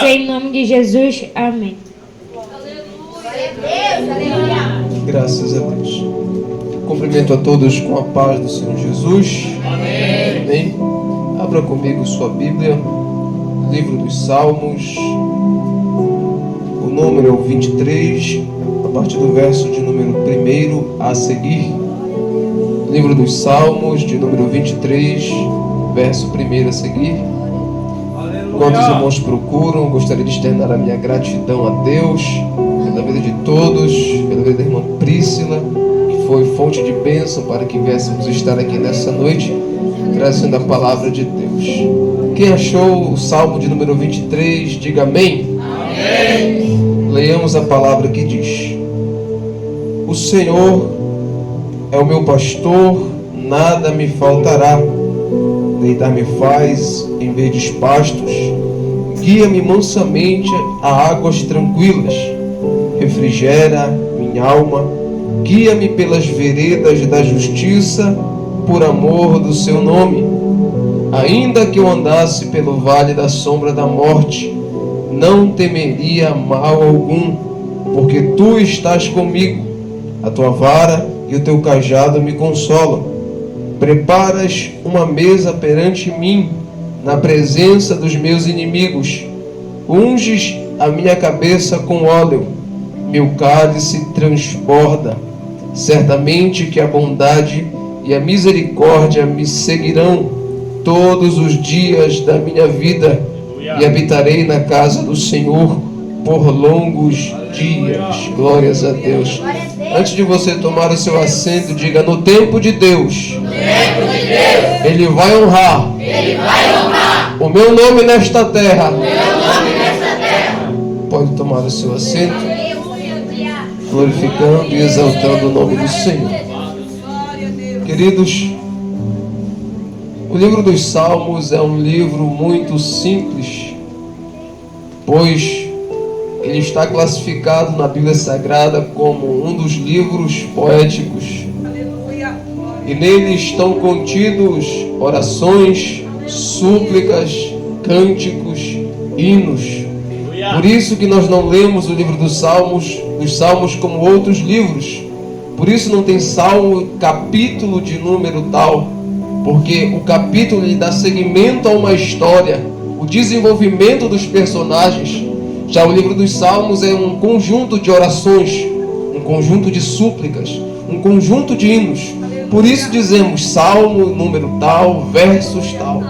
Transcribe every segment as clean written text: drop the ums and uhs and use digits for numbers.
em nome de Jesus. Amém. Graças a Deus. Cumprimento a todos com a paz do Senhor Jesus. Amém. Amém. Abra comigo sua Bíblia, livro dos Salmos, o número é o 23, a partir do verso de número 1 a seguir. Livro dos Salmos, de número 23, verso 1 a seguir. Enquanto os irmãos procuram, gostaria de externar a minha gratidão a Deus pela vida de todos, pela vida da irmã Prícila, que foi fonte de bênção para que viéssemos estar aqui nessa noite, trazendo a palavra de Deus. Quem achou o Salmo de número 23, diga amém. Amém. Leiamos a palavra que diz: O Senhor é o meu pastor, nada me faltará. Deitar-me faz em verdes pastos, guia-me mansamente a águas tranquilas, refrigera minha alma, guia-me pelas veredas da justiça, por amor do seu nome. Ainda que eu andasse pelo vale da sombra da morte, não temeria mal algum, porque tu estás comigo, a tua vara e o teu cajado me consolam. Preparas uma mesa perante mim, na presença dos meus inimigos. Unges a minha cabeça com óleo, meu cálice transborda. Certamente que a bondade e a misericórdia me seguirão todos os dias da minha vida, e habitarei na casa do Senhor por longos dias. Glórias a Deus. Antes de você tomar o seu assento, diga: no tempo de Deus, Ele vai honrar o meu nome nesta terra. Pode tomar o seu assento, glorificando e exaltando o nome do Senhor. Queridos, o livro dos Salmos é um livro muito simples, pois ele está classificado na Bíblia Sagrada como um dos livros poéticos. E nele estão contidos orações, súplicas, cânticos, hinos. Por isso que nós não lemos o livro dos Salmos como outros livros. Por isso não tem salmo, capítulo de número tal, porque o capítulo lhe dá seguimento a uma história, o desenvolvimento dos personagens. Já o livro dos Salmos é um conjunto de orações, um conjunto de súplicas, um conjunto de hinos. Por isso dizemos salmo, número tal, versos tal.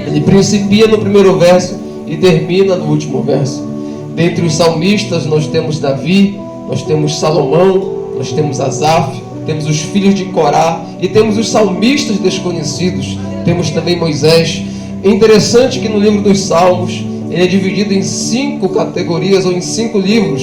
Ele principia no primeiro verso e termina no último verso. Dentre os salmistas nós temos Davi, nós temos Salomão, nós temos Asaf, temos os filhos de Corá e temos os salmistas desconhecidos. Temos também Moisés. É interessante que no livro dos Salmos ele é dividido em 5 categorias ou em 5 livros.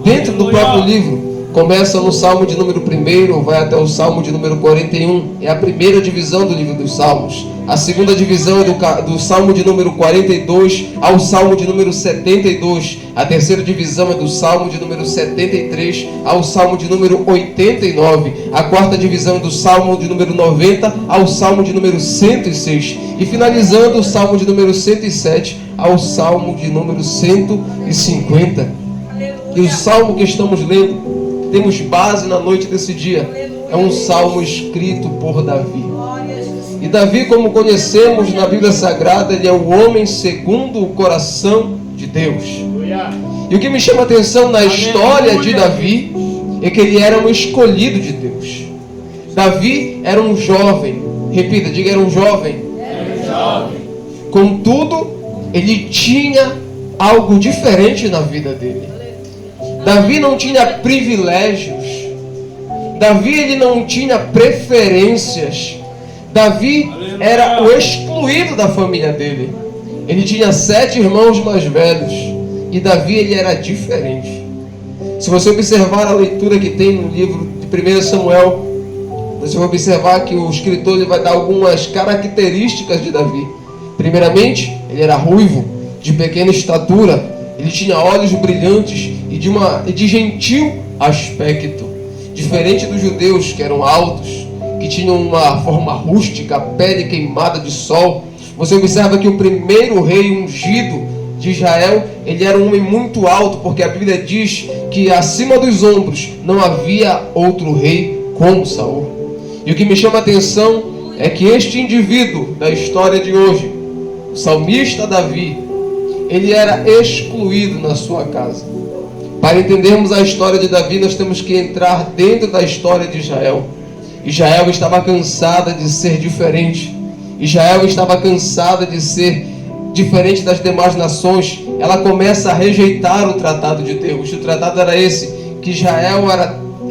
Dentro do próprio livro, começa no Salmo de número 1, vai até o Salmo de número 41. É a primeira divisão do livro dos Salmos. A segunda divisão é do Salmo de número 42 ao Salmo de número 72. A terceira divisão é do Salmo de número 73 ao Salmo de número 89. A quarta divisão é do Salmo de número 90 ao Salmo de número 106. E finalizando o Salmo de número 107 ao Salmo de número 150. E o Salmo que estamos lendo, temos base na noite desse dia, é um Salmo escrito por Davi. E Davi, como conhecemos na Bíblia Sagrada, ele é o homem segundo o coração de Deus. E o que me chama a atenção na história de Davi é que ele era um escolhido de Deus. Davi era um jovem, repita, diga, era um jovem. Contudo, ele tinha algo diferente na vida dele. Davi não tinha privilégios. Davi ele não tinha preferências. Davi era o excluído da família dele. Ele tinha 7 irmãos mais velhos. E Davi ele era diferente. Se você observar a leitura que tem no livro de 1 Samuel, você vai observar que o escritor ele vai dar algumas características de Davi. Primeiramente, ele era ruivo, de pequena estatura, ele tinha olhos brilhantes e de gentil aspecto. Diferente dos judeus que eram altos, que tinham uma forma rústica, pele queimada de sol. Você observa que o primeiro rei ungido de Israel, ele era um homem muito alto, porque a Bíblia diz que acima dos ombros não havia outro rei como Saul. E o que me chama a atenção é que este indivíduo da história de hoje, o salmista Davi, ele era excluído na sua casa. Para entendermos a história de Davi, nós temos que entrar dentro da história de Israel. Israel estava cansada de ser diferente. Israel estava cansada de ser diferente das demais nações. Ela começa a rejeitar o tratado de Deus. O tratado era esse, que Israel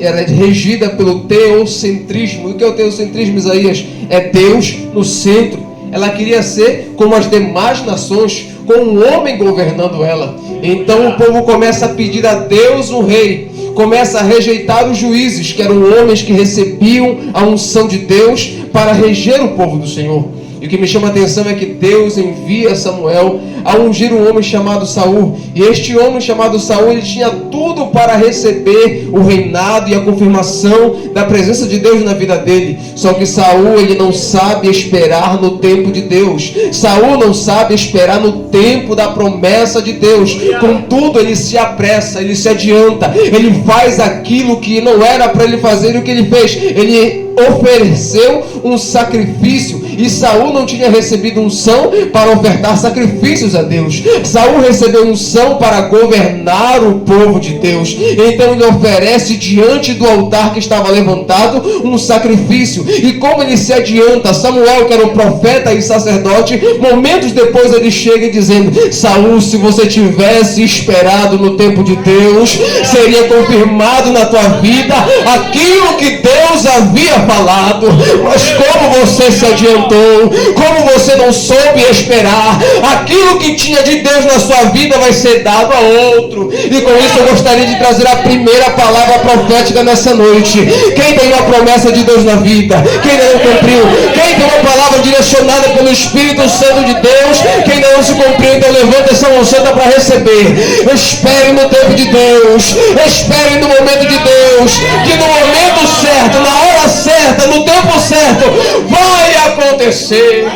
era regida pelo teocentrismo. E o que é o teocentrismo, Isaías? É Deus no centro. Ela queria ser como as demais nações, com um homem governando ela. Então o povo começa a pedir a Deus um rei, começa a rejeitar os juízes, que eram homens que recebiam a unção de Deus para reger o povo do Senhor. E o que me chama a atenção é que Deus envia Samuel a ungir um homem chamado Saul. E este homem chamado Saul, ele tinha tudo para receber o reinado e a confirmação da presença de Deus na vida dele. Só que Saul, ele não sabe esperar no tempo de Deus. Saul não sabe esperar no tempo da promessa de Deus. Contudo, ele se apressa, ele se adianta, ele faz aquilo que não era para ele fazer. E o que ele fez? Ele ofereceu um sacrifício, e Saul não tinha recebido unção para ofertar sacrifícios a Deus. Saul recebeu unção para governar o povo de Deus. Então ele oferece diante do altar que estava levantado um sacrifício. E como ele se adianta, Samuel, que era um profeta e sacerdote, momentos depois ele chega dizendo: Saul, se você tivesse esperado no tempo de Deus, seria confirmado na tua vida aquilo que Deus havia falado. Mas como você se adiantou, como você não soube esperar, aquilo que tinha de Deus na sua vida vai ser dado a outro. E com isso eu gostaria de trazer a primeira palavra profética nessa noite. Quem tem uma promessa de Deus na vida? Quem ainda não cumpriu? Quem tem uma palavra direcionada pelo Espírito Santo de Deus? Quem ainda não se cumpriu, então levanta essa mão santa para receber. Espere no tempo de Deus, espere no momento de Deus, que no momento certo, na hora certa, no tempo certo, vai acontecer.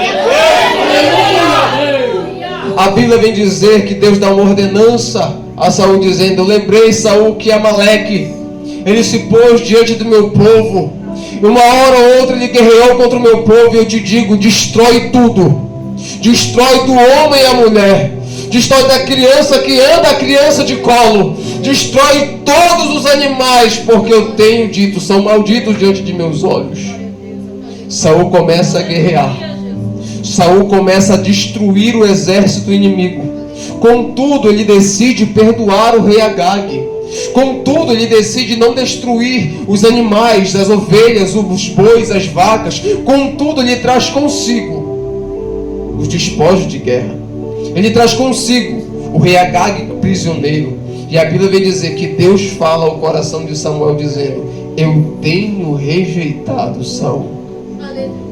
A Bíblia vem dizer que Deus dá uma ordenança a Saul, dizendo: lembrei, Saul, que Amaleque, ele se pôs diante do meu povo, e uma hora ou outra ele guerreou contra o meu povo, e eu te digo: destrói tudo, destrói do homem a mulher, destrói da criança que anda, a criança de colo, destrói todos os animais, porque eu tenho dito, são malditos diante de meus olhos. Saul começa a guerrear, Saul começa a destruir o exército inimigo. Contudo, ele decide perdoar o rei Agag. Contudo, ele decide não destruir os animais, as ovelhas, os bois, as vacas. Contudo, ele traz consigo os despojos de guerra. Ele traz consigo o rei Agag prisioneiro. E a Bíblia vem dizer que Deus fala ao coração de Samuel dizendo: eu tenho rejeitado Saul,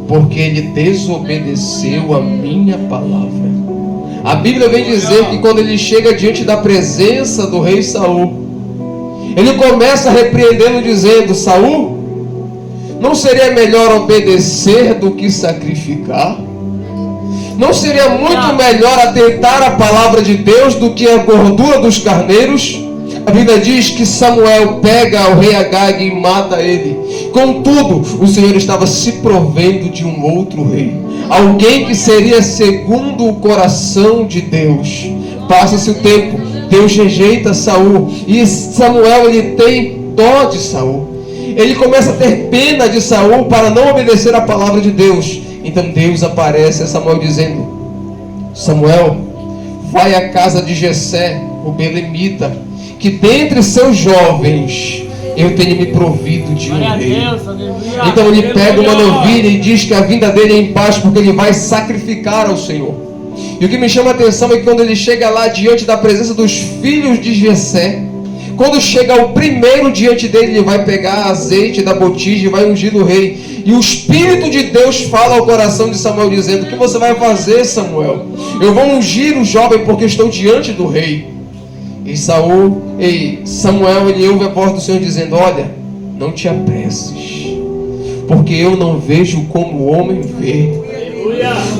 porque ele desobedeceu a minha palavra. A Bíblia vem dizer que quando ele chega diante da presença do rei Saul, ele começa a repreendê-lo dizendo: Saul, não seria melhor obedecer do que sacrificar? Não seria muito melhor atentar a palavra de Deus do que a gordura dos carneiros? A Bíblia diz que Samuel pega o rei Agag e mata ele. Contudo, o Senhor estava se provendo de um outro rei, alguém que seria segundo o coração de Deus. Passa-se o tempo, Deus rejeita Saul, e Samuel, ele tem dó de Saul. Ele começa a ter pena de Saul para não obedecer a palavra de Deus. Então Deus aparece a Samuel dizendo: Samuel, vai à casa de Jessé, o belemita, que dentre seus jovens eu tenho me provido de um rei. Então ele pega uma novilha e diz que a vinda dele é em paz, porque ele vai sacrificar ao Senhor. E o que me chama a atenção é que quando ele chega lá diante da presença dos filhos de Jessé, quando chega o primeiro diante dele, ele vai pegar azeite da botija e vai ungir o rei. E o Espírito de Deus fala ao coração de Samuel dizendo: o que você vai fazer, Samuel? Eu vou ungir o jovem porque estou diante do rei. E Samuel, ele ouve a voz do Senhor dizendo: olha, não te apresses, porque eu não vejo como o homem vê.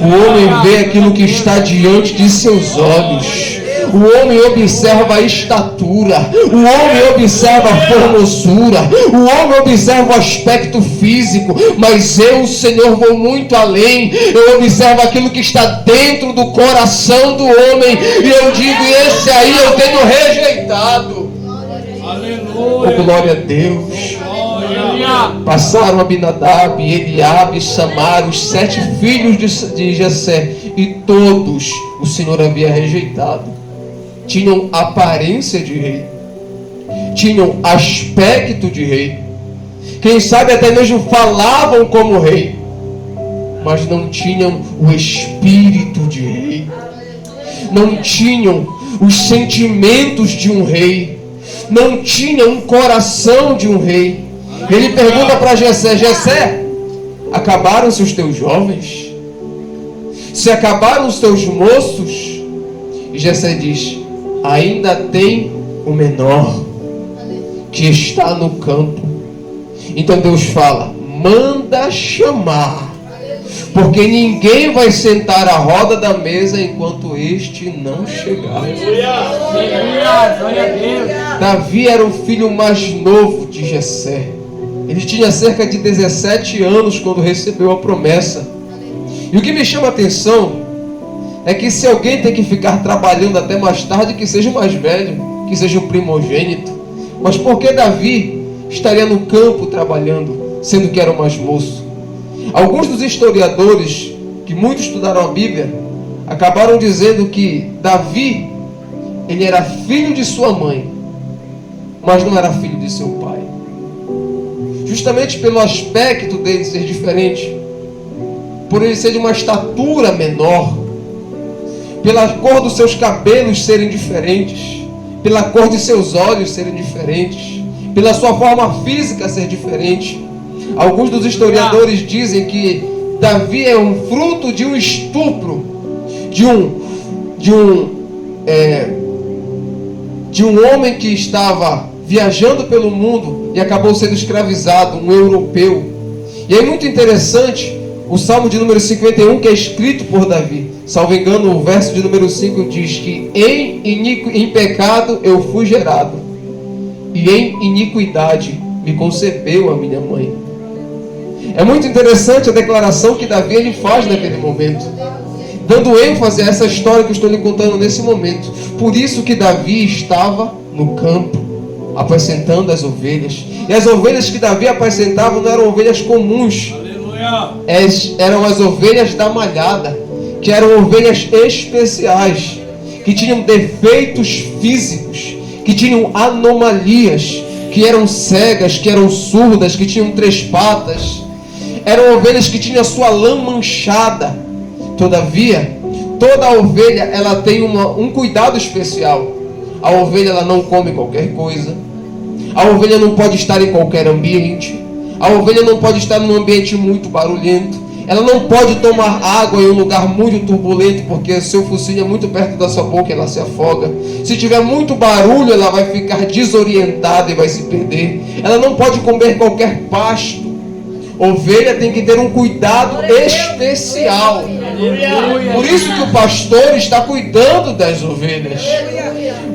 O homem vê aquilo que está diante de seus olhos, O homem observa a estatura, o homem observa a formosura, o homem observa o aspecto físico, mas eu, Senhor, vou muito além. Eu observo aquilo que está dentro do coração do homem, e eu digo: esse aí eu tenho rejeitado. Aleluia. Oh, glória a Deus. Passaram Abinadab, Eliabe e Samar, os 7 filhos de Jessé, e todos o Senhor havia rejeitado. Tinham aparência de rei, tinham aspecto de rei, quem sabe até mesmo falavam como rei, mas não tinham o espírito de rei, não tinham os sentimentos de um rei, não tinham um coração de um rei. Ele pergunta para Jessé: Jessé, acabaram-se os teus jovens? Se acabaram os teus moços? E Jessé diz: ainda tem o menor, que está no campo. Então Deus fala: manda chamar, porque ninguém vai sentar à roda da mesa enquanto este não chegar. Davi era o filho mais novo de Jessé. Ele tinha cerca de 17 anos quando recebeu a promessa. E o que me chama a atenção é que se alguém tem que ficar trabalhando até mais tarde, que seja o mais velho, que seja o primogênito. Mas por que Davi estaria no campo trabalhando, sendo que era o mais moço? Alguns dos historiadores, que muito estudaram a Bíblia, acabaram dizendo que Davi, ele era filho de sua mãe, mas não era filho de seu pai. Justamente pelo aspecto dele ser diferente, por ele ser de uma estatura menor, pela cor dos seus cabelos serem diferentes, pela cor de seus olhos serem diferentes, pela sua forma física ser diferente. Alguns dos historiadores dizem que Davi é um fruto de um estupro, de um homem que estava viajando pelo mundo e acabou sendo escravizado, um europeu. E é muito interessante o Salmo de número 51, que é escrito por Davi. Salvo engano, o verso de número 5 diz que em pecado eu fui gerado, e em iniquidade me concebeu a minha mãe. É muito interessante a declaração que Davi ele faz naquele momento, dando ênfase a essa história que eu estou lhe contando nesse momento. Por isso que Davi estava no campo, apacentando as ovelhas. E as ovelhas que Davi apacentava não eram ovelhas comuns. Aleluia. Eram as ovelhas da malhada, que eram ovelhas especiais, que tinham defeitos físicos, que tinham anomalias, que eram cegas, que eram surdas, que tinham 3 patas. Eram ovelhas que tinham a sua lã manchada. Todavia, toda ovelha ela tem um cuidado especial. A ovelha ela não come qualquer coisa. A ovelha não pode estar em qualquer ambiente. A ovelha não pode estar num ambiente muito barulhento. Ela não pode tomar água em um lugar muito turbulento, porque seu focinho é muito perto da sua boca e ela se afoga. Se tiver muito barulho, ela vai ficar desorientada e vai se perder. Ela não pode comer qualquer pasto. Ovelha tem que ter um cuidado especial. Por isso que o pastor está cuidando das ovelhas.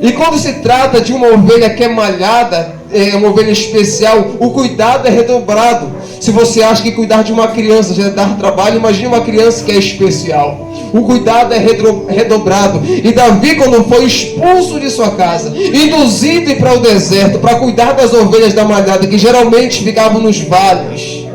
E quando se trata de uma ovelha que é malhada, é uma ovelha especial, o cuidado é redobrado. Se você acha que cuidar de uma criança já dá trabalho, imagine uma criança que é especial. O cuidado é redobrado. E Davi, quando foi expulso de sua casa, induzido para o deserto para cuidar das ovelhas da malhada, que geralmente ficavam nos vales,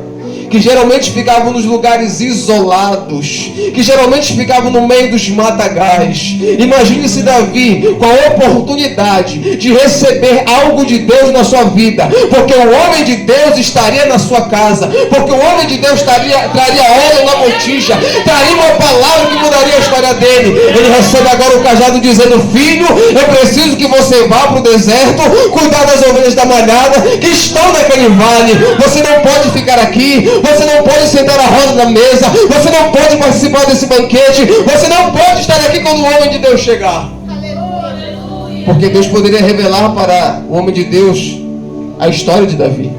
que geralmente ficavam nos lugares isolados, que geralmente ficavam no meio dos matagais. Imagine-se Davi com a oportunidade de receber algo de Deus na sua vida, porque o homem de Deus estaria na sua casa, porque o homem de Deus traria óleo na botija, traria uma palavra que mudaria a história dele. Ele recebe agora o cajado dizendo: filho, eu preciso que você vá para o deserto, cuidar das ovelhas da malhada que estão naquele vale. Você não pode ficar aqui, você não pode sentar à roda da mesa, você não pode participar desse banquete, você não pode estar aqui quando o homem de Deus chegar. Porque Deus poderia revelar para o homem de Deus a história de Davi.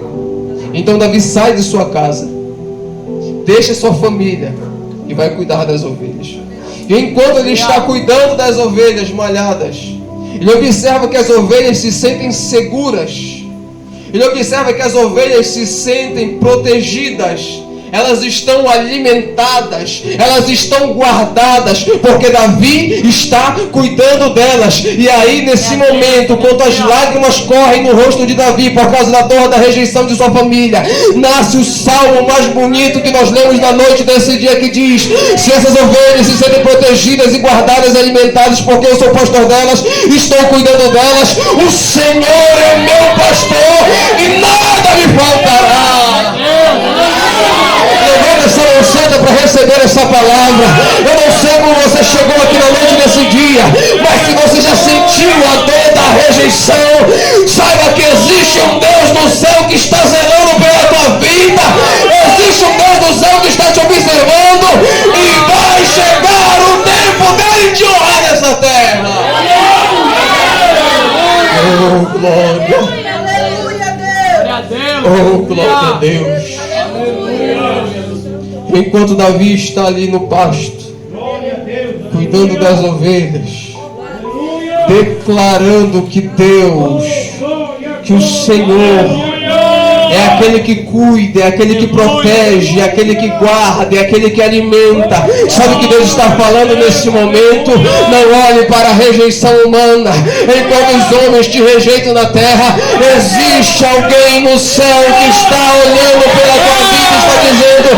Então Davi sai de sua casa, deixa sua família e vai cuidar das ovelhas. E enquanto ele está cuidando das ovelhas malhadas, ele observa que as ovelhas se sentem seguras. Ele observa que as ovelhas se sentem protegidas. Elas estão alimentadas, elas estão guardadas, porque Davi está cuidando delas. E aí, nesse momento, quando as lágrimas correm no rosto de Davi por causa da dor da rejeição de sua família, nasce o salmo mais bonito que nós lemos na noite desse dia, que diz: se essas ovelhas se sentem protegidas e guardadas e alimentadas, porque eu sou pastor delas, estou cuidando delas, o Senhor é meu pastor e nada me faltará. Levanta essa mão santa para receber essa palavra. Eu não sei como você chegou aqui na noite desse dia, mas se você já sentiu a dor da rejeição, saiba que existe um Deus do céu que está zelando pela tua vida. Existe um Deus do céu que está te observando, e vai chegar o tempo dele te honrar nessa terra. Oh, glória. Oh, glória a Deus. Enquanto Davi está ali no pasto, cuidando das ovelhas, declarando que Deus, que o Senhor é aquele que cuida, é aquele que protege, é aquele que guarda, é aquele que alimenta. Sabe o que Deus está falando nesse momento? Não olhe para a rejeição humana. Enquanto os homens te rejeitam na terra, existe alguém no céu que está olhando pela tua vida e está dizendo: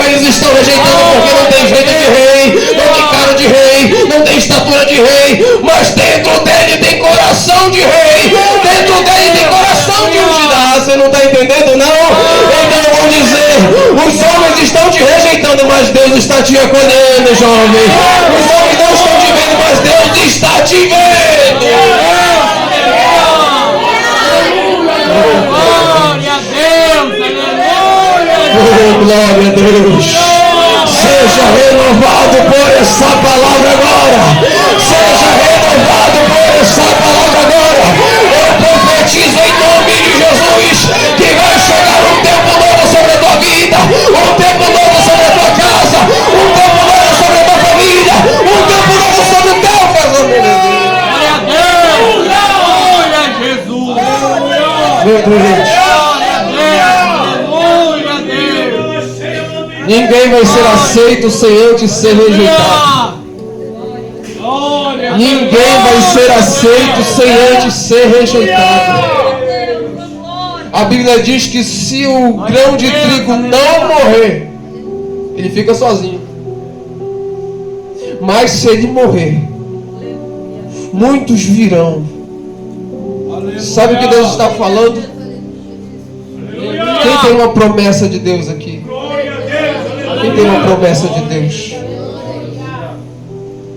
eles estão rejeitando porque não tem jeito de rei, não tem cara de rei, não tem estatura de rei, mas dentro dele tem coração de rei, dentro dele tem coração de ungidade. Você não está entendendo, não? Então eu vou dizer: os homens estão te rejeitando, mas Deus está te acolhendo, jovem. Os homens não estão te vendo, mas Deus está te vendo. Glória a Deus, aleluia. Oh, glória a Deus. Seja renovado por essa palavra agora. Seja renovado por essa palavra agora. Eu profetizo em nome de Jesus que vai chegar um tempo novo sobre a tua vida, um tempo novo sobre a tua casa, um tempo novo sobre a tua família, um tempo novo sobre o teu casamento. Glória a Deus, glória a Jesus. Meu Deus. Glória a Deus. Ninguém vai ser aceito sem antes ser rejeitado. Ninguém vai ser aceito sem antes ser rejeitado. A Bíblia diz que se o grão de trigo não morrer, ele fica sozinho. Mas se ele morrer, muitos virão. Sabe o que Deus está falando? Quem tem uma promessa de Deus aqui? Quem tem uma promessa de Deus?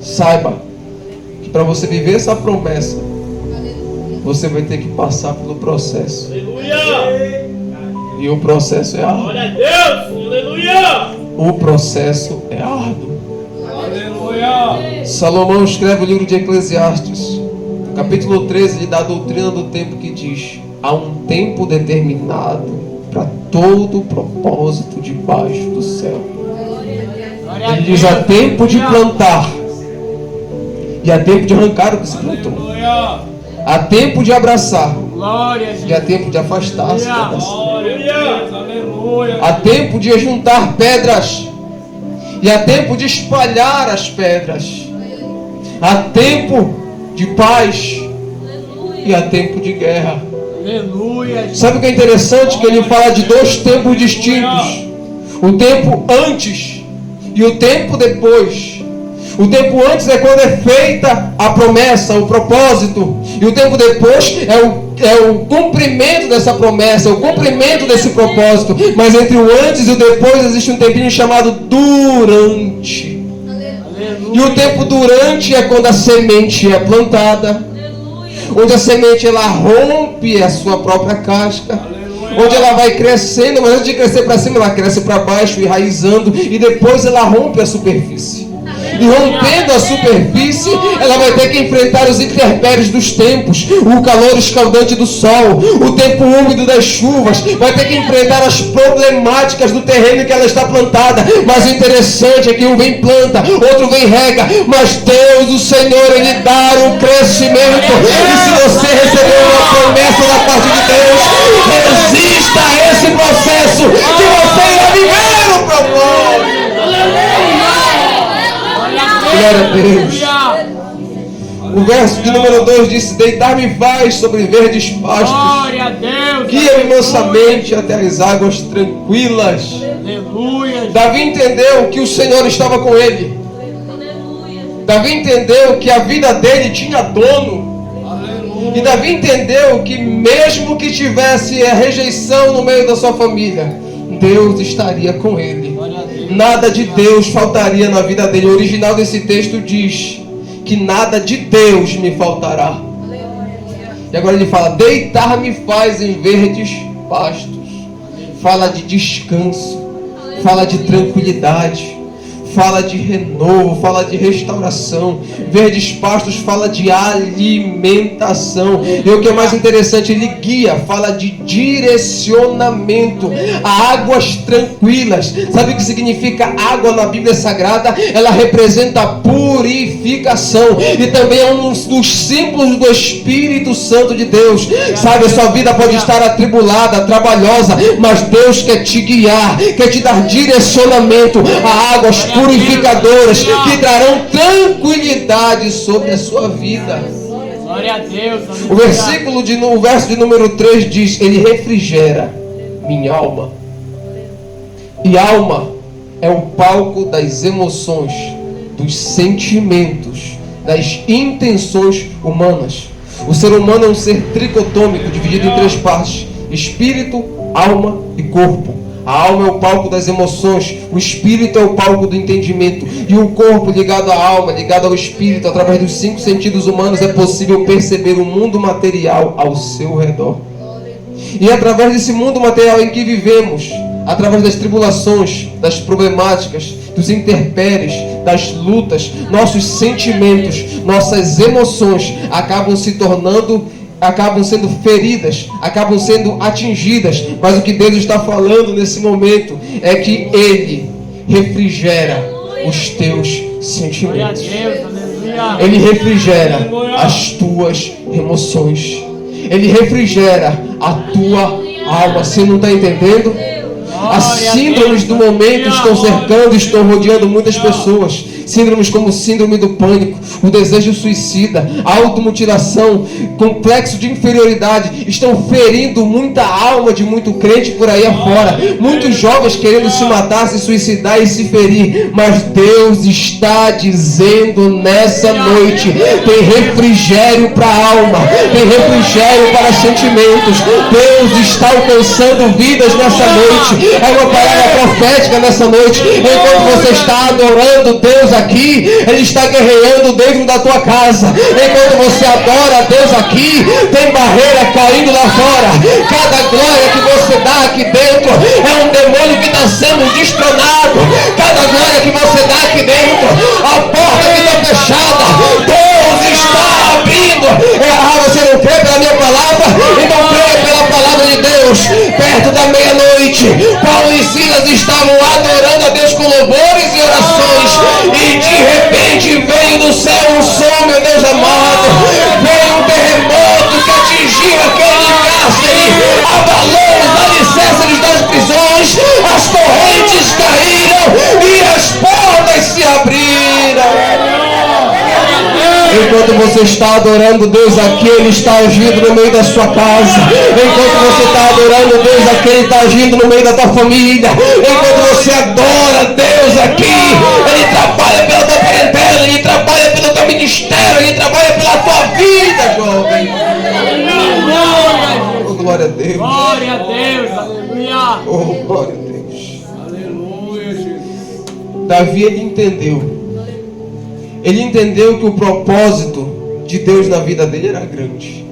Saiba que para você viver essa promessa, você vai ter que passar pelo processo. E o processo é árduo. Glória a Deus! Aleluia! O processo é árduo. Aleluia! Salomão escreve o livro de Eclesiastes, capítulo 13, ele dá a doutrina do tempo, que diz: há um tempo determinado para todo o propósito debaixo do céu. Ele diz: há tempo de plantar e há tempo de arrancar o que se plantou. Há tempo de abraçar e há tempo de afastar-se. Há tempo de juntar pedras e há tempo de espalhar as pedras. Há tempo de paz e há tempo de guerra. Sabe o que é interessante? Que ele fala de dois tempos distintos: o tempo antes e o tempo depois. O tempo antes é quando é feita a promessa, o propósito. E o tempo depois é o cumprimento dessa promessa, o cumprimento desse propósito. Mas entre o antes e o depois existe um tempinho chamado durante. Aleluia. E o tempo durante é quando a semente é plantada, onde a semente ela rompe a sua própria casca, onde ela vai crescendo, mas antes de crescer para cima, ela cresce para baixo, enraizando, e depois ela rompe a superfície. E rompendo a superfície, ela vai ter que enfrentar os intempéries dos tempos, o calor escaldante do sol, o tempo úmido das chuvas, vai ter que enfrentar as problemáticas do terreno que ela está plantada. Mas o interessante é que um vem planta, outro vem rega, mas Deus, o Senhor, Ele dá o crescimento. E se você recebeu uma promessa da parte de Deus, resista a esse processo, que você irá viver o propósito. Glória a Deus. O verso de número 2 diz: deitar-me faz sobre verdes pastos, Glória a Deus. guia-me mansamente até as águas tranquilas. Aleluia. Davi entendeu que o Senhor estava com ele. Davi entendeu que a vida dele tinha dono. E Davi entendeu que mesmo que tivesse a rejeição no meio da sua família, Deus estaria com ele. Nada de Deus faltaria na vida dele. O original desse texto diz que nada de Deus me faltará. E agora ele fala: deitar-me faz em verdes pastos. Fala de descanso, fala de tranquilidade, fala de renovo, fala de restauração. Verdes pastos fala de alimentação. E o que é mais interessante, ele guia, fala de direcionamento a águas tranquilas. Sabe o que significa água na Bíblia Sagrada? Ela representa purificação e também é um dos símbolos do Espírito Santo de Deus. Sabe, a sua vida pode estar atribulada, trabalhosa, mas Deus quer te guiar, quer te dar direcionamento a águas purificadoras que trarão tranquilidade sobre a sua vida. Glória a Deus. O verso de número 3 diz: Ele refrigera minha alma. E alma é o palco das emoções, dos sentimentos, das intenções humanas. O ser humano é um ser tricotômico, dividido em 3 partes: espírito, alma e corpo. A alma é o palco das emoções, o espírito é o palco do entendimento, e o corpo ligado à alma, ligado ao espírito, através dos 5 sentidos humanos, é possível perceber o mundo material ao seu redor. E através desse mundo material em que vivemos, através das tribulações, das problemáticas, dos intempéries, das lutas, nossos sentimentos, nossas emoções acabam sendo feridas, acabam sendo atingidas. Mas o que Deus está falando nesse momento é que Ele refrigera os teus sentimentos. Ele refrigera as tuas emoções. Ele refrigera a tua alma. Você não está entendendo? As síndromes do momento estão cercando, estão rodeando muitas pessoas. Síndromes como síndrome do pânico, o desejo suicida, a automutilação, complexo de inferioridade, estão ferindo muita alma de muito crente por aí afora. Muitos jovens querendo se matar, se suicidar e se ferir. Mas Deus está dizendo nessa noite: tem refrigério para a alma, tem refrigério para sentimentos. Deus está alcançando vidas nessa noite. É uma palavra profética nessa noite. Enquanto você está adorando Deus aqui, Ele está guerreando dentro da tua casa. Enquanto você adora a Deus aqui, tem barreira caindo lá fora. Cada glória que você dá aqui dentro é um demônio que está sendo destronado. Cada glória que você dá aqui dentro, a porta que está fechada, Deus está abrindo. Você não crê pela minha palavra? Então creia pela palavra de Deus. Perto da meia-noite, Paulo e Silas estavam adorando a Deus com louvores e orações, e de repente veio do céu um som, meu Deus amado. Veio um terremoto que atingiu aquele cárcere, abalou os alicerces das prisões, as correntes caíram e as portas se abriram. Enquanto você está adorando Deus aqui, Ele está agindo no meio da sua casa. Enquanto você está adorando Deus aqui, Ele está agindo no meio da tua família. Enquanto você adora Deus aqui, Ele trabalha pela tua parentela, Ele trabalha pelo teu ministério, Ele trabalha pela tua vida, jovem. Oh, glória a Deus. Glória a Deus, aleluia. Oh, glória a Deus. Aleluia, Jesus. Davi, ele entendeu. Ele entendeu que o propósito de Deus na vida dele era grande,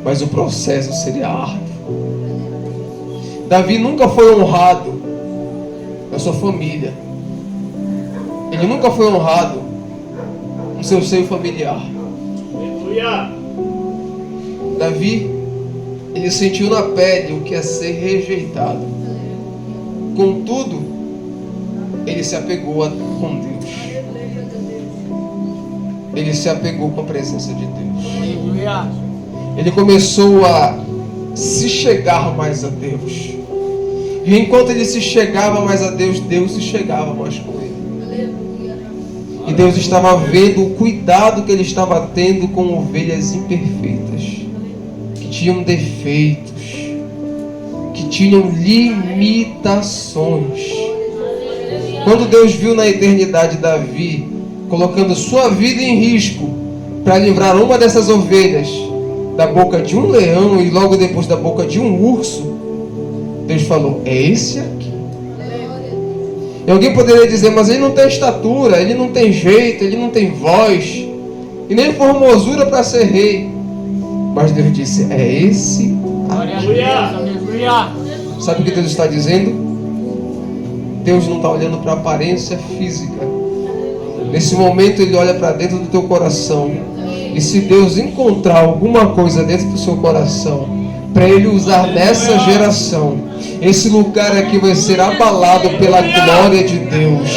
mas o processo seria árduo. Davi nunca foi honrado na sua família. Ele nunca foi honrado no seu seio familiar. Aleluia. Davi, ele sentiu na pele o que é ser rejeitado. Contudo, ele se apegou com Deus. Ele se apegou com a presença de Deus. Ele começou a se chegar mais a Deus. E enquanto ele se chegava mais a Deus, Deus se chegava mais com ele. E Deus estava vendo o cuidado que ele estava tendo com ovelhas imperfeitas, que tinham defeitos, que tinham limitações. Quando Deus viu na eternidade Davi colocando sua vida em risco para livrar uma dessas ovelhas da boca de um leão e logo depois da boca de um urso, Deus falou: é esse aqui. E alguém poderia dizer: mas ele não tem estatura, ele não tem jeito, ele não tem voz e nem formosura para ser rei. Mas Deus disse: é esse aqui. Sabe o que Deus está dizendo? Deus não está olhando para a aparência física. Nesse momento Ele olha para dentro do teu coração. E se Deus encontrar alguma coisa dentro do seu coração para Ele usar nessa geração, esse lugar aqui vai ser abalado pela glória de Deus.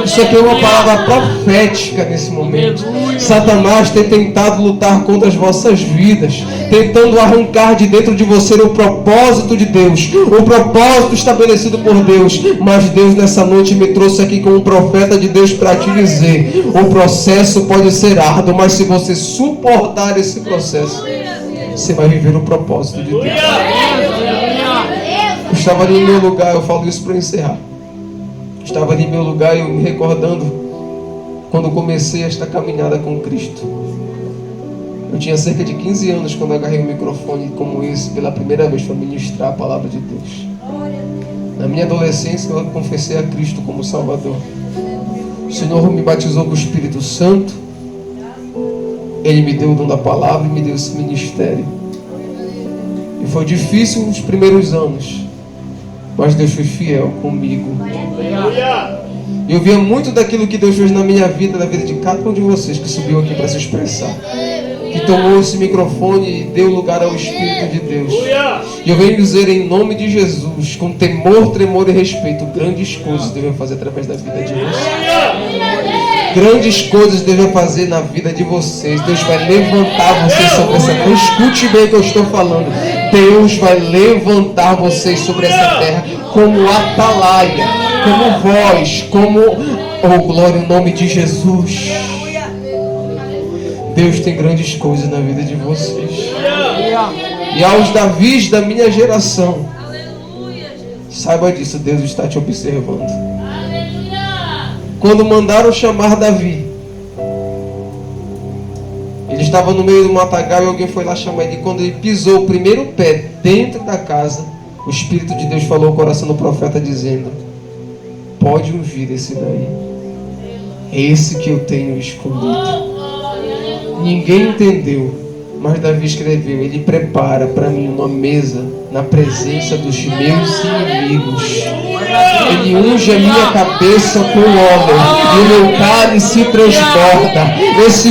Isso aqui é uma palavra profética nesse momento. Satanás tem tentado lutar contra as vossas vidas, tentando arrancar de dentro de você o propósito de Deus, o propósito estabelecido por Deus. Mas Deus nessa noite me trouxe aqui como um profeta de Deus para te dizer: o processo pode ser árduo, mas se você suportar esse processo, você vai viver o propósito de Deus. Eu estava ali no meu lugar, eu falo isso para encerrar. Estava ali no meu lugar e eu me recordando quando comecei esta caminhada com Cristo. Eu tinha cerca de 15 anos quando agarrei um microfone como esse pela primeira vez para ministrar a palavra de Deus. Na minha adolescência eu confessei a Cristo como Salvador. O Senhor me batizou com o Espírito Santo. Ele me deu o dom da palavra e me deu esse ministério. E foi difícil nos primeiros anos, mas Deus foi fiel comigo. Eu via muito daquilo que Deus fez na minha vida, na vida de cada um de vocês que subiu aqui para se expressar, que tomou esse microfone e deu lugar ao Espírito de Deus. E eu venho dizer em nome de Jesus, com temor, tremor e respeito, grandes coisas Deus vai fazer através da vida de vocês. Grandes coisas Deus vai fazer na vida de vocês. Deus vai levantar vocês sobre essa terra. Escute bem o que eu estou falando. Deus vai levantar vocês sobre essa terra como atalaia, como voz, como... oh, glória em nome de Jesus. Deus tem grandes coisas na vida de vocês. E aos Davis da minha geração, saiba disso, Deus está te observando. Quando mandaram chamar Davi, ele estava no meio do matagal e alguém foi lá chamar ele. E quando ele pisou o primeiro pé dentro da casa, o Espírito de Deus falou ao coração do profeta dizendo: pode ungir esse daí, esse que eu tenho escolhido. Ninguém entendeu, mas Davi escreveu: ele prepara para mim uma mesa na presença dos meus inimigos. Ele unge a minha cabeça com óleo e o meu cálice transborda. Esse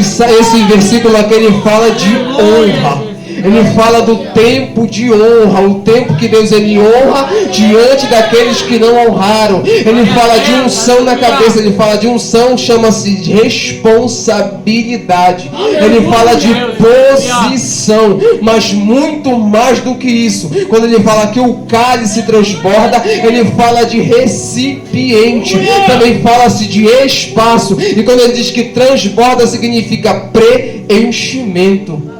versículo aqui ele fala de honra. Ele fala do tempo de honra, o tempo que Deus ele honra diante daqueles que não honraram. Ele fala de unção na cabeça, ele fala de unção, chama-se de responsabilidade. Ele fala de posição, mas muito mais do que isso. Quando ele fala que o cálice transborda, ele fala de recipiente. Também fala-se de espaço. E quando ele diz que transborda, significa preenchimento.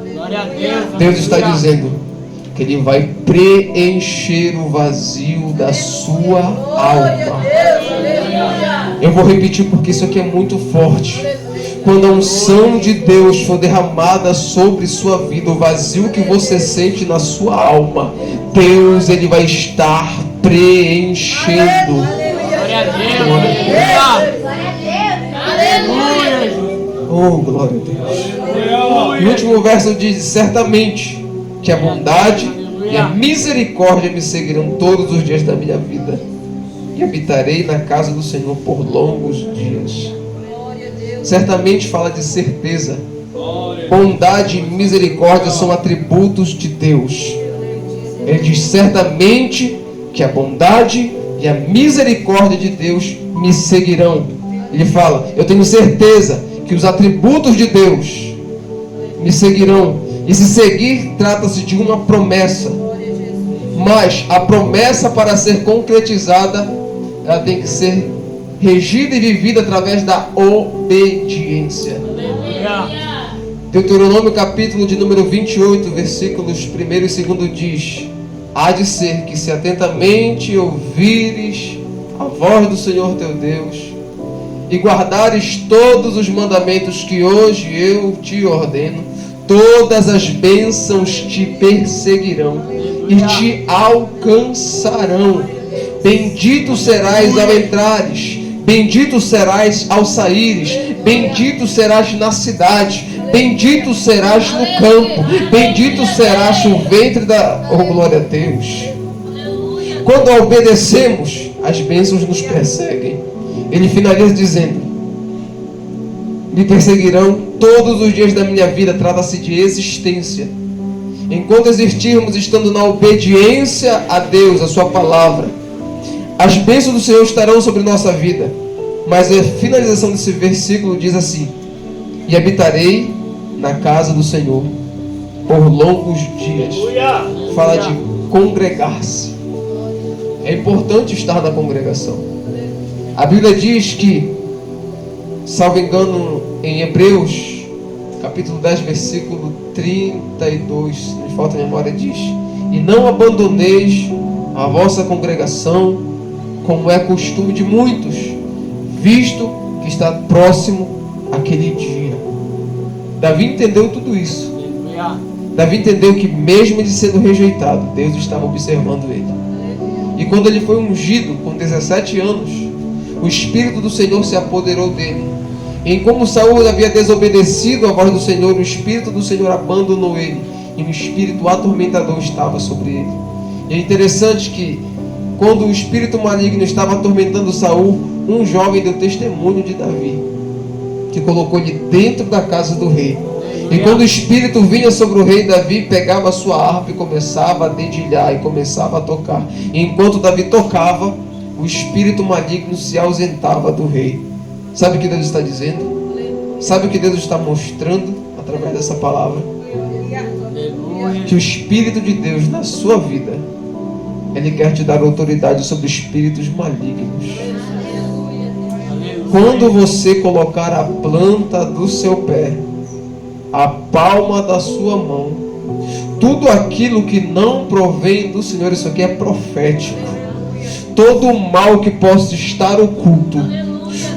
Deus está dizendo que Ele vai preencher o vazio da sua alma. Eu vou repetir porque isso aqui é muito forte. Quando a unção de Deus for derramada sobre sua vida, o vazio que você sente na sua alma, Deus ele vai estar preenchendo. Oh, glória a Deus. E o último verso diz: certamente que a bondade e a misericórdia me seguirão todos os dias da minha vida, e habitarei na casa do Senhor por longos dias. certamente fala de certeza. Bondade e misericórdia são atributos de Deus. Ele diz certamente que a bondade e a misericórdia de Deus me seguirão. Ele fala, eu tenho certeza que os atributos de Deus me seguirão. E se seguir, trata-se de uma promessa. Mas a promessa, para ser concretizada, ela tem que ser regida e vivida através da obediência. Deuteronômio capítulo de número 28, versículos 1 e 2 diz: há de ser que se atentamente ouvires a voz do Senhor teu Deus e guardares todos os mandamentos que hoje eu te ordeno, todas as bênçãos te perseguirão e te alcançarão. Bendito serás ao entrares, bendito serás ao saíres, bendito serás na cidade, bendito serás no campo, bendito serás no ventre da... Oh, glória a Deus! Quando obedecemos, as bênçãos nos perseguem. Ele finaliza dizendo: me perseguirão todos os dias da minha vida. Trata-se de existência. Enquanto existirmos estando na obediência a Deus, a sua palavra, as bênçãos do Senhor estarão sobre nossa vida. Mas a finalização desse versículo diz assim: e habitarei na casa do Senhor por longos dias. Fala de congregar-se. É importante estar na congregação. A Bíblia diz que, salvo engano, em Hebreus capítulo 10, versículo 32, se me falta a memória, diz: e não abandoneis a vossa congregação, como é costume de muitos, visto que está próximo aquele dia. Davi entendeu tudo isso. Davi entendeu que mesmo ele sendo rejeitado, Deus estava observando ele. E quando ele foi ungido com 17 anos, o Espírito do Senhor se apoderou dele. E como Saul havia desobedecido a voz do Senhor, o Espírito do Senhor abandonou ele, e um espírito atormentador estava sobre ele. E é interessante que, quando o espírito maligno estava atormentando Saul, um jovem deu testemunho de Davi, que colocou ele dentro da casa do rei. E quando o espírito vinha sobre o rei Davi, pegava a sua harpa e começava a dedilhar e começava a tocar. E enquanto Davi tocava, o espírito maligno se ausentava do rei. Sabe o que Deus está dizendo? Sabe o que Deus está mostrando através dessa palavra? Que o Espírito de Deus na sua vida, Ele quer te dar autoridade sobre espíritos malignos. Quando você colocar a planta do seu pé, a palma da sua mão, tudo aquilo que não provém do Senhor, isso aqui é profético. Todo o mal que possa estar oculto,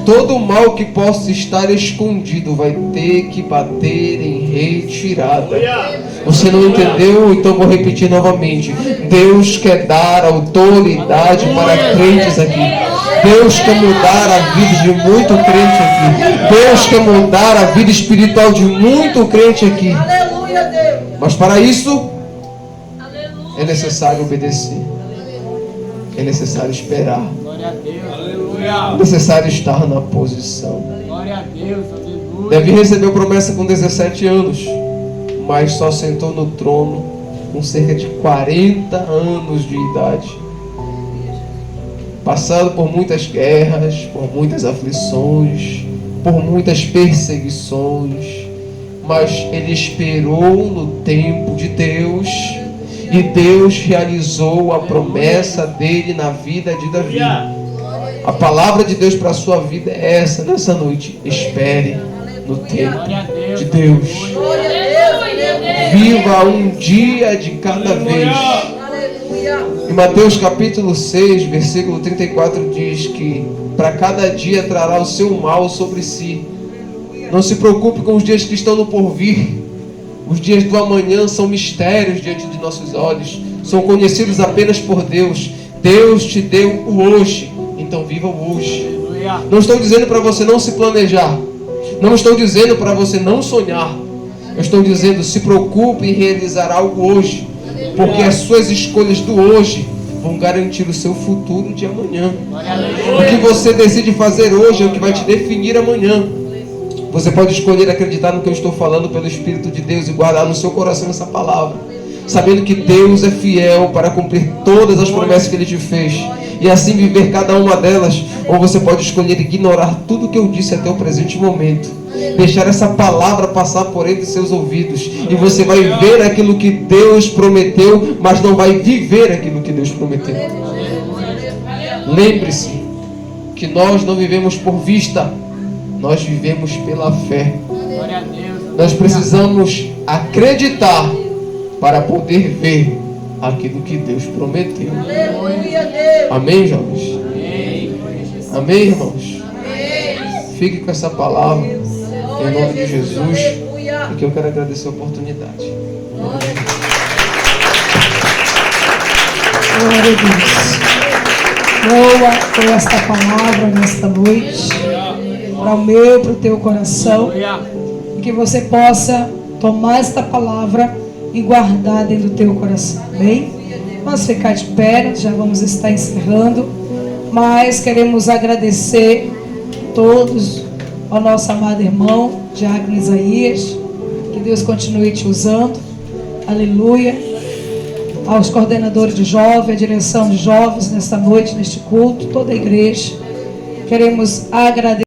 todo o mal que possa estar escondido, vai ter que bater em retirada. Você não entendeu? Então vou repetir novamente. Deus quer dar autoridade para crentes aqui. Deus quer mudar a vida de muito crente aqui. Deus quer mudar a vida espiritual de muito crente aqui. Mas para isso é necessário obedecer. É necessário esperar. É necessário estar na posição. Davi recebeu promessa com 17 anos, mas só sentou no trono com cerca de 40 anos de idade. Passado por muitas guerras, por muitas aflições, por muitas perseguições, mas ele esperou no tempo de Deus, e Deus realizou a promessa dele na vida de Davi. A palavra de Deus para a sua vida é essa nessa noite: espere no tempo de Deus. Viva um dia de cada vez. Em Mateus capítulo 6, versículo 34 diz que para cada dia trará o seu mal sobre si. Não se preocupe com os dias que estão no porvir. Os dias do amanhã são mistérios diante de nossos olhos. São conhecidos apenas por Deus. Deus te deu o hoje, então viva o hoje. Não estou dizendo para você não se planejar. Não estou dizendo para você não sonhar. Eu estou dizendo, se preocupe em realizar algo hoje, porque as suas escolhas do hoje vão garantir o seu futuro de amanhã. O que você decide fazer hoje é o que vai te definir amanhã. Você pode escolher acreditar no que eu estou falando pelo Espírito de Deus e guardar no seu coração essa palavra, sabendo que Deus é fiel para cumprir todas as promessas que Ele te fez e assim viver cada uma delas. Ou você pode escolher ignorar tudo que eu disse até o presente momento, deixar essa palavra passar por entre seus ouvidos, e você vai ver aquilo que Deus prometeu, mas não vai viver aquilo que Deus prometeu. Lembre-se que nós não vivemos por vista, nós vivemos pela fé. Nós precisamos acreditar para poder ver aquilo que Deus prometeu. Amém, jovens? Amém, irmãos? Fique com essa palavra em nome de Jesus, porque eu quero agradecer a oportunidade. Glória a Deus. Boa foi esta palavra nesta noite, para o meu, para o teu coração, e que você possa tomar esta palavra e guardar dentro do teu coração. Amém? Vamos ficar de pé, já vamos estar encerrando, mas queremos agradecer todos ao nosso amado irmão Diácono Isaías, que Deus continue te usando, aleluia. Aos coordenadores de jovens, a direção de jovens nesta noite, neste culto, toda a igreja, queremos agradecer.